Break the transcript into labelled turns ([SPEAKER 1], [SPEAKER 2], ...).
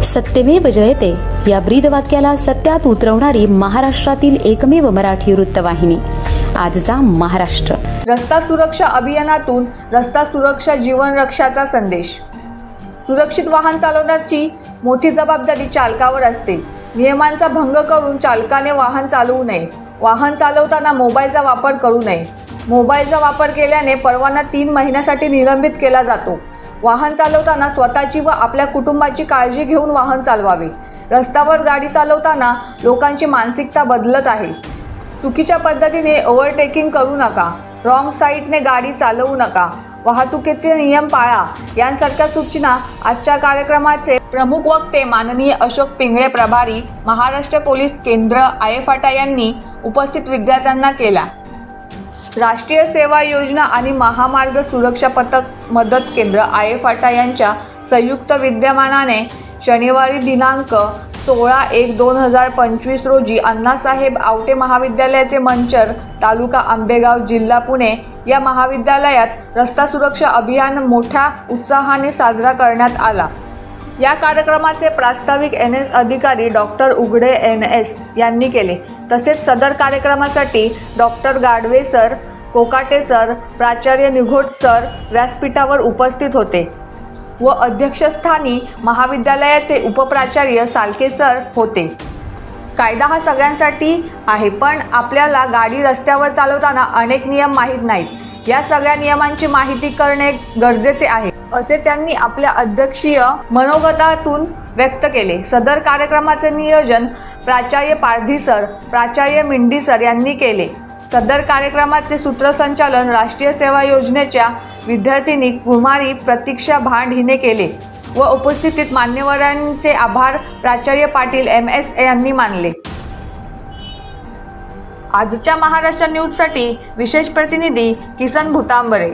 [SPEAKER 1] सत्यमेव जयते या ब्रीदवाक्याला सत्यात उतरवणारी महाराष्ट्रातील एकमेव मराठी वृत्तवाहिनी आजचा महाराष्ट्र।
[SPEAKER 2] रस्ता सुरक्षा अभियानातून रस्ता सुरक्षा जीवन रक्षाचा संदेश। सुरक्षित वाहन चालवण्याची मोठी जबाबदारी चालकावर असते। नियमांचा भंग करून चालकाने वाहन चालवू नये। वाहन चालवताना मोबाईलचा वापर करू नये। मोबाईलचा वापर केल्याने परवाना 3 महिन्यासाठी निलंबित केला जातो। वाहन चालवताना स्वतःची व आपल्या कुटुंबाची काळजी घेऊन वाहन चालवावे। रस्त्यावर गाडी चालवताना लोकांची मानसिकता बदलत आहे। चुकीच्या पद्धतीने ओव्हरटेकिंग करू नका। रॉंग साईडने गाडी चालवू नका। वाहतुकीचे नियम पाळा यांसारख्या सूचना आजच्या कार्यक्रमाचे प्रमुख वक्ते माननीय अशोक पिंगळे प्रभारी महाराष्ट्र पोलीस केंद्र आयफाटा यांनी उपस्थित विद्यार्थ्यांना केला। राष्ट्रीय सेवा योजना आणि महामार्ग सुरक्षा पथक मदत केंद्र आयफाटा यांच्या संयुक्त विद्यमानाने शनिवारी दिनांक 16/1/2025 रोजी अण्णासाहेब आवटे महाविद्यालयाचे मंचर तालुका आंबेगाव जिल्हा पुणे या महाविद्यालयात रस्ता सुरक्षा अभियान मोठ्या उत्साहाने साजरा करण्यात आला। या कार्यक्रमाचे प्रास्ताविक NS अधिकारी डॉक्टर उघडे NS यांनी केले। तसेच सदर कार्यक्रमासाठी doctor Gadve sir, Kokate sir, प्राचार्य निघोट सर व्यासपीठावर उपस्थित होते व अध्यक्षस्थानी महाविद्यालयाचे उपप्राचार्य सालके सर होते। कायदा हा सगळ्यांसाठी आहे, पण आपल्याला गाडी रस्त्यावर चालवताना अनेक नियम माहीत नाहीत। या सगळ्या नियमांची माहिती करणे गरजेचे आहे असे त्यांनी आपल्या अध्यक्षीय मनोगतातून व्यक्त केले। सदर कार्यक्रमाचे नियोजन प्राचार्य पारधी सर, प्राचार्य मिंडी सर यांनी केले। सदर कार्यक्रमाचे सूत्रसंचालन राष्ट्रीय सेवा योजनेच्या विद्यार्थिनी कुमारी प्रतीक्षा भांड हिने केले व उपस्थित मान्यवरांचे आभार प्राचार्य पाटील MS यांनी मानले। आजच्या महाराष्ट्र न्यूजसाठी विशेष प्रतिनिधी किसन भुतांबरे।